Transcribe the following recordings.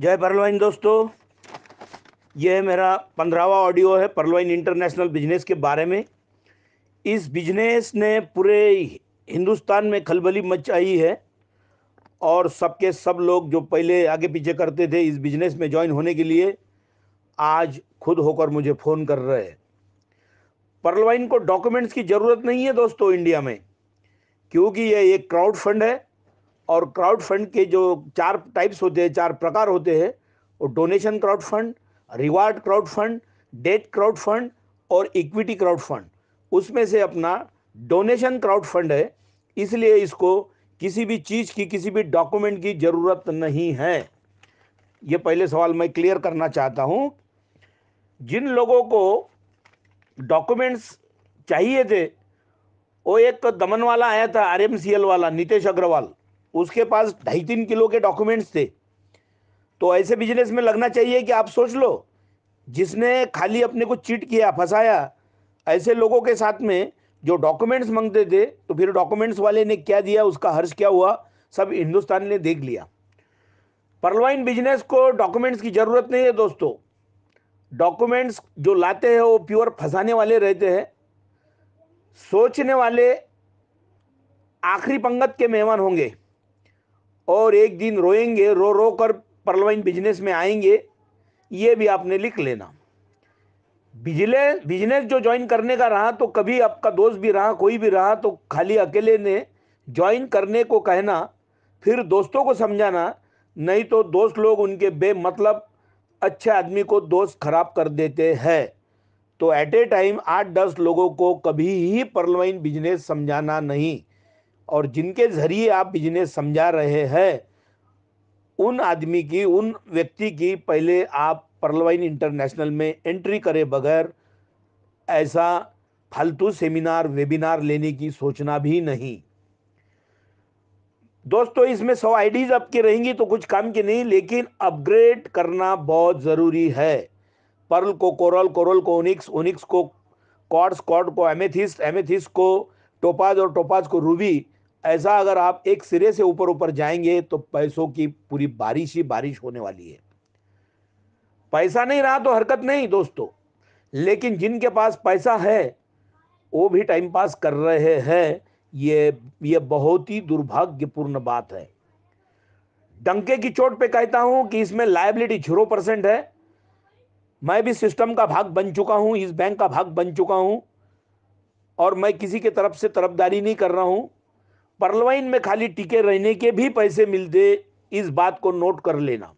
जय परलवाइन दोस्तों। यह मेरा 15वां ऑडियो है परलवाइन इंटरनेशनल बिजनेस के बारे में। इस बिजनेस ने पूरे हिंदुस्तान में खलबली मचाई है और सबके सब लोग जो पहले आगे पीछे करते थे इस बिजनेस में ज्वाइन होने के लिए आज खुद होकर मुझे फ़ोन कर रहे हैं। परलवाइन को डॉक्यूमेंट्स की ज़रूरत नहीं है दोस्तों इंडिया में, क्योंकि यह एक क्राउड फंड है और क्राउड फंड के जो 4 टाइप्स होते हैं, 4 प्रकार होते हैं, वो donation crowd fund, reward crowd fund, debt crowd fund और इक्विटी क्राउड फंड। उसमें से अपना डोनेशन क्राउड फंड है, इसलिए इसको किसी भी चीज़ की, किसी भी डॉक्यूमेंट की ज़रूरत नहीं है। ये पहले सवाल मैं क्लियर करना चाहता हूँ। जिन लोगों को डॉक्यूमेंट्स चाहिए थे, वो एक दमन वाला आया था, आरएमसीएल वाला, नीतीश अग्रवाल, उसके पास 2.5-3 किलो के डॉक्यूमेंट्स थे। तो ऐसे बिजनेस में लगना चाहिए कि आप सोच लो, जिसने खाली अपने को चीट किया, फंसाया, ऐसे लोगों के साथ में जो डॉक्यूमेंट्स मांगते थे, तो फिर डॉक्यूमेंट्स वाले ने क्या दिया, उसका हर्ष क्या हुआ, सब हिंदुस्तान ने देख लिया। परलवाइन बिजनेस को डॉक्यूमेंट्स की जरूरत नहीं है दोस्तों। डॉक्यूमेंट्स जो लाते हैं वो प्योर फंसाने वाले रहते हैं। सोचने वाले आखिरी पंगत के मेहमान होंगे और एक दिन रोएंगे, रो रो कर परलवाइन बिजनेस में आएंगे। ये भी आपने लिख लेना। बिजनेस जो ज्वाइन करने का रहा, तो कभी आपका दोस्त भी रहा, कोई भी रहा, तो खाली अकेले ने ज्वाइन करने को कहना, फिर दोस्तों को समझाना, नहीं तो दोस्त लोग उनके बेमतलब अच्छे आदमी को दोस्त खराब कर देते हैं। तो एट ए टाइम 8-10 लोगों को कभी ही परलवाइन बिजनेस समझाना नहीं। और जिनके जरिए आप बिजनेस समझा रहे हैं, उन आदमी की, उन व्यक्ति की पहले आप परलवाइन इंटरनेशनल में एंट्री करे बगैर ऐसा फालतू सेमिनार, वेबिनार लेने की सोचना भी नहीं। दोस्तों, इसमें 100 आईडीज आपकी रहेंगी तो कुछ काम की नहीं, लेकिन अपग्रेड करना बहुत ज़रूरी है। पर्ल को कोरल, कोरल को ओनिक्स, ओनिक्स को क्वार्ट्ज, क्वार्ट्ज को एमेथिस्ट, एमेथिस्ट को टोपाज और टोपाज को रूबी। ऐसा अगर आप एक सिरे से ऊपर ऊपर जाएंगे तो पैसों की पूरी बारिश ही बारिश होने वाली है। पैसा नहीं रहा तो हरकत नहीं दोस्तों, लेकिन जिनके पास पैसा है वो भी टाइम पास कर रहे हैं। ये बहुत ही दुर्भाग्यपूर्ण बात है। डंके की चोट पे कहता हूं कि इसमें लायबिलिटी 0% है। मैं भी सिस्टम का भाग बन चुका हूं, इस बैंक का भाग बन चुका हूं, और मैं किसी के तरफ से तरफदारी नहीं कर रहा हूं। परलवाइन में खाली टिके रहने के भी पैसे मिलते, इस बात को नोट कर लेना।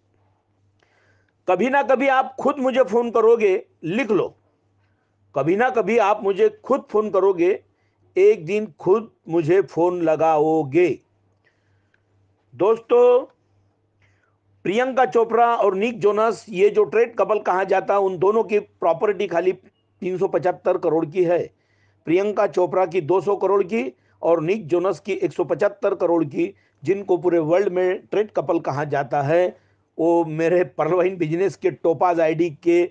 कभी ना कभी आप खुद मुझे फोन करोगे, लिख लो, कभी ना कभी आप मुझे खुद फोन करोगे, एक दिन खुद मुझे फोन लगाओगे। दोस्तों, प्रियंका चोपड़ा और निक जोनस, ये जो ट्रेड कपल कहा जाता है, उन दोनों की प्रॉपर्टी खाली 375 करोड़ की है। प्रियंका चोपड़ा की 200 करोड़ की और निक जोनस की 175 करोड़ की, जिनको पूरे वर्ल्ड में ट्रेड कपल कहा जाता है, वो मेरे परलवाइन बिजनेस के टोपाज आईडी के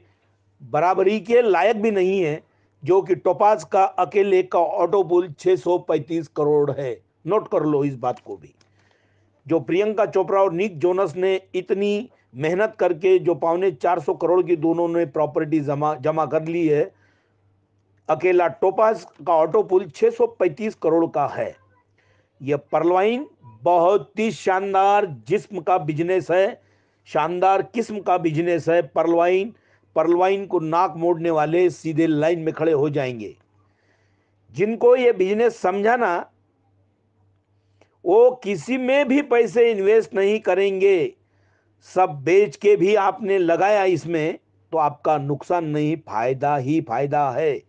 बराबरी के लायक भी नहीं है, जो कि टोपाज का अकेले का ऑटो पुल 635 करोड़ है। नोट कर लो इस बात को भी। जो प्रियंका चोपड़ा और निक जोनस ने इतनी मेहनत करके जो 450 करोड़ की दोनों ने प्रॉपर्टी जमा कर ली है, अकेला टोपाज का ऑटो पुल 635 करोड़ का है। यह परलवाइन बहुत ही शानदार जिस्म का बिजनेस है, शानदार किस्म का बिजनेस है। परलवाइन, परलवाइन को नाक मोड़ने वाले सीधे लाइन में खड़े हो जाएंगे। जिनको ये बिजनेस समझाना, वो किसी में भी पैसे इन्वेस्ट नहीं करेंगे। सब बेच के भी आपने लगाया इसमें, तो आपका नुकसान नहीं, फायदा ही फायदा है,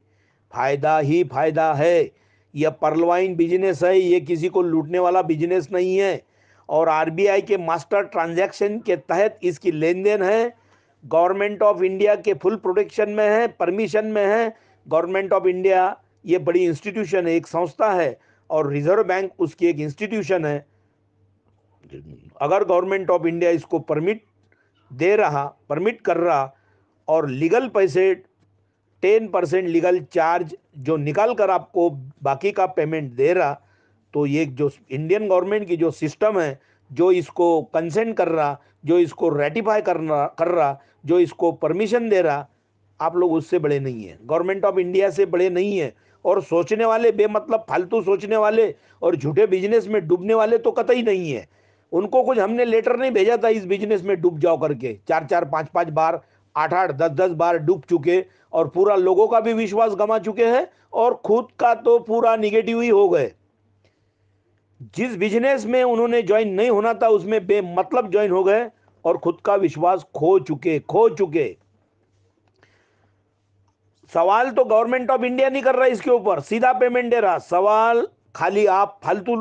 फायदा ही फायदा है। यह परलवाइन बिजनेस है, ये किसी को लूटने वाला बिजनेस नहीं है। और आरबीआई के मास्टर ट्रांजैक्शन के तहत इसकी लेन देन है। गवर्नमेंट ऑफ इंडिया के फुल प्रोटेक्शन में है, परमिशन में है। गवर्नमेंट ऑफ इंडिया ये बड़ी इंस्टीट्यूशन है, एक संस्था है, और रिजर्व बैंक उसकी एक इंस्टीट्यूशन है। अगर गवर्नमेंट ऑफ इंडिया इसको परमिट कर रहा और लीगल पैसे 10% लीगल चार्ज जो निकाल कर आपको बाकी का पेमेंट दे रहा, तो ये जो इंडियन गवर्नमेंट की जो सिस्टम है, जो इसको कंसेंट कर रहा, जो इसको रेटिफाई कर रहा, जो इसको परमिशन दे रहा, आप लोग उससे बड़े नहीं हैं, गवर्नमेंट ऑफ इंडिया से बड़े नहीं हैं। और सोचने वाले, बेमतलब फालतू सोचने वाले और झूठे बिजनेस में डूबने वाले तो कतई नहीं है। उनको कुछ हमने लेटर नहीं भेजा था इस बिजनेस में डूब जाओ करके। 4-4, 5-5 बार, 8-8, 10-10 बार डूब चुके और पूरा लोगों का भी विश्वास गंवा चुके हैं और खुद का तो पूरा निगेटिव ही हो गए। जिस बिजनेस में उन्होंने ज्वाइन नहीं होना था उसमें बेमतलब ज्वाइन हो गए और खुद का विश्वास खो चुके। सवाल तो गवर्नमेंट ऑफ इंडिया नहीं कर रहा इसके ऊपर, सीधा पेमेंट दे रहा। सवाल खाली आप फालतू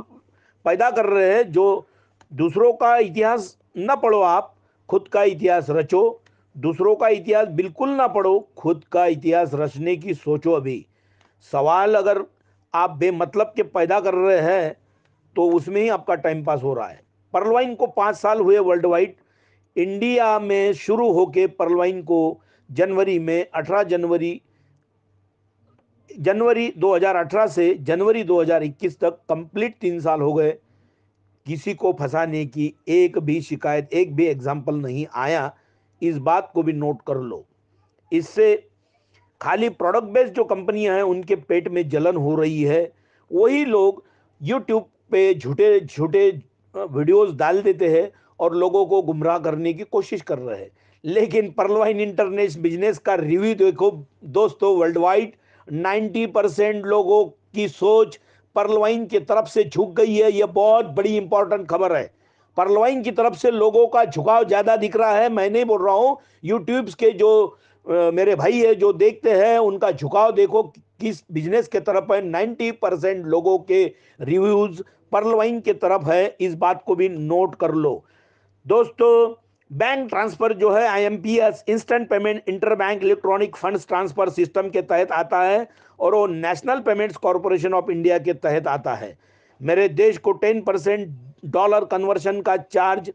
पैदा कर रहे हैं। जो दूसरों का इतिहास न पढ़ो, आप खुद का इतिहास रचो। दूसरों का इतिहास बिल्कुल ना पढ़ो, खुद का इतिहास रचने की सोचो। अभी सवाल अगर आप बेमतलब के पैदा कर रहे हैं तो उसमें ही आपका टाइम पास हो रहा है। पर्ल वाइन को 5 साल हुए वर्ल्ड वाइड। इंडिया में शुरू होके पर्ल वाइन को जनवरी में 18 जनवरी 2018 से जनवरी 2021 तक कंप्लीट 3 साल हो गए। किसी को फंसाने की एक भी शिकायत, एक भी एग्जाम्पल नहीं आया। इस बात को भी नोट कर लो। इससे खाली प्रोडक्ट बेस्ड जो कंपनियां हैं उनके पेट में जलन हो रही है। वही लोग यूट्यूब पे झूठे झूठे वीडियोस डाल देते हैं और लोगों को गुमराह करने की कोशिश कर रहे हैं। लेकिन पर्ल वाइन इंटरनेशनल बिजनेस का रिव्यू देखो दोस्तों, वर्ल्ड वाइड 90% लोगों की सोच पर्ल वाइन की तरफ से झुक गई है। यह बहुत बड़ी इंपॉर्टेंट खबर है। पर्ल वाइन की तरफ से लोगों का झुकाव ज्यादा दिख रहा है। मैं नहीं बोल रहा हूं, यूट्यूब के जो मेरे भाई है जो देखते हैं उनका झुकाव देखो किस बिजनेस के तरफ है। 90% लोगों के रिव्यूज पर्ल वाइन के तरफ है। इस बात को भी नोट कर लो दोस्तों। बैंक ट्रांसफर जो है IMPS, instant payment inter bank electronic funds transfer system के तहत आता है और वो national payments corporation of India के तहत आता है। मेरे देश को 10% डॉलर कन्वर्शन का चार्ज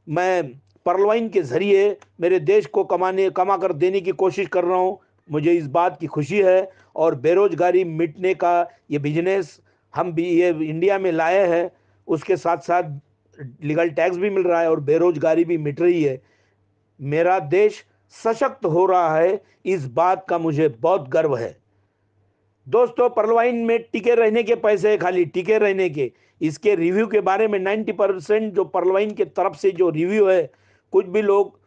मैं पर्ल वाइन के जरिए मेरे देश को कमा कर देने की कोशिश कर रहा हूं। मुझे इस बात की खुशी है और बेरोजगारी मिटने का ये बिजनेस हम भी ये इंडिया में लाए हैं। उसके साथ साथ लीगल टैक्स भी मिल रहा है और बेरोजगारी भी मिट रही है। मेरा देश सशक्त हो रहा है, इस बात का मुझे बहुत गर्व है दोस्तों। पर्ल वाइन में टिके रहने के पैसे, खाली टिके रहने के। इसके रिव्यू के बारे में 90% जो पर्ल वाइन के तरफ से जो रिव्यू है, कुछ भी लोग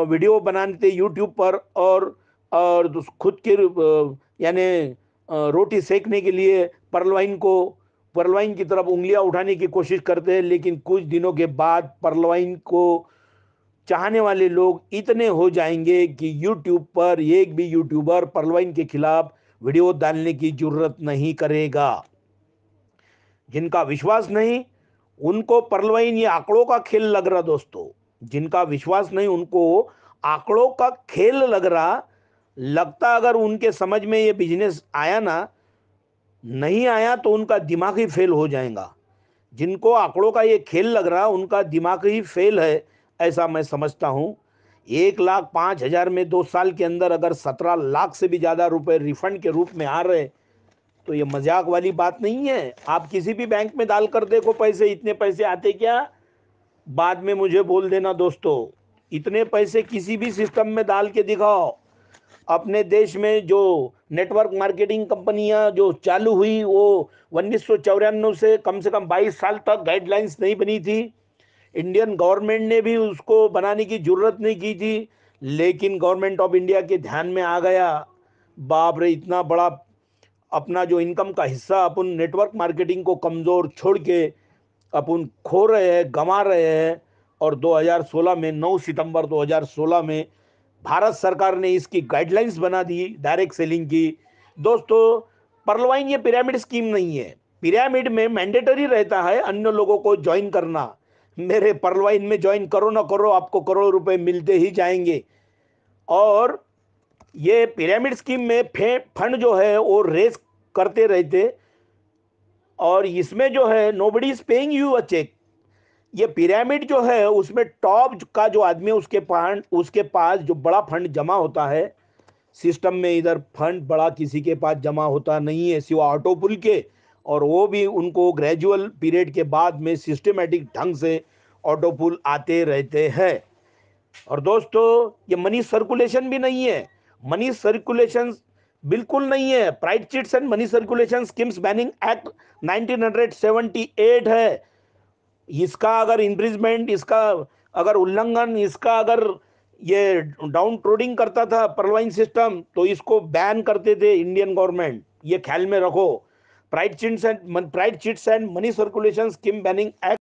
वीडियो बनाते यूट्यूब पर और खुद के यानी रोटी सेकने के लिए पर्ल वाइन की तरफ उंगलियां उठाने की कोशिश करते हैं। लेकिन कुछ दिनों के बाद पर्ल वाइन को चाहने वाले लोग इतने हो जाएंगे कि यूट्यूब पर एक भी यूट्यूबर पर्ल वाइन के खिलाफ वीडियो डालने की जरूरत नहीं करेगा। जिनका विश्वास नहीं उनको पर्ल वाइन ये आंकड़ों का खेल लग रहा दोस्तों। जिनका विश्वास नहीं उनको आंकड़ों का खेल लग रहा लगता। अगर उनके समझ में ये बिजनेस आया ना, नहीं आया तो उनका दिमाग ही फेल हो जाएगा। जिनको आंकड़ों का ये खेल लग रहा उनका दिमाग ही फेल है, ऐसा मैं समझता हूं। 1,05,000 में 2 साल के अंदर अगर 17 लाख से भी ज्यादा रुपए रिफंड के रूप में आ रहे तो ये मजाक वाली बात नहीं है। आप किसी भी बैंक में डाल कर देखो पैसे, इतने पैसे आते क्या? बाद में मुझे बोल देना दोस्तों। इतने पैसे किसी भी सिस्टम में डाल के दिखाओ। अपने देश में जो नेटवर्क मार्केटिंग कंपनियां जो चालू हुई वो 1994 से कम 22 साल तक गाइडलाइंस नहीं बनी थी। इंडियन गवर्नमेंट ने भी उसको बनाने की जरूरत नहीं की थी। लेकिन गवर्नमेंट ऑफ इंडिया के ध्यान में आ गया, बाप रे इतना बड़ा अपना जो इनकम का हिस्सा अपन नेटवर्क मार्केटिंग को कमजोर छोड़ के अपन खो रहे हैं, गंवा रहे हैं। और 2016 में 9 सितंबर 2016 में भारत सरकार ने इसकी गाइडलाइंस बना दी डायरेक्ट सेलिंग की। दोस्तों पर्ल वाइन ये पिरामिड स्कीम नहीं है। पिरामिड में मैंडेटरी रहता है अन्य लोगों को ज्वाइन करना। मेरे पर्ल वाइन में ज्वाइन करो ना करो, आपको करोड़ रुपए मिलते ही जाएंगे। और ये पिरामिड स्कीम में फंड जो है वो रेस करते रहते और इसमें जो है nobody is paying you a cheque. ये पिरामिड जो है उसमें टॉप का जो आदमी उसके पास जो बड़ा फंड जमा होता है सिस्टम में, इधर फंड बड़ा किसी के पास जमा होता नहीं है सिवा ऑटो पुल के। और वो भी उनको ग्रेजुअल पीरियड के बाद में सिस्टमेटिक ढंग से ऑटो पुल आते रहते हैं। और दोस्तों, ये मनी सर्कुलेशन भी नहीं है, मनी सर्कुलेशन बिल्कुल नहीं है। Pride chits and money circulation schemes banning act 1978 है। इसका अगर इन्फ्रिजमेंट, इसका अगर उल्लंघन, इसका अगर ये डाउन ट्रोडिंग करता था परवाइन सिस्टम, तो इसको बैन करते थे इंडियन गवर्नमेंट। ये ख्याल में रखो। Pride chits and money circulation scheme banning act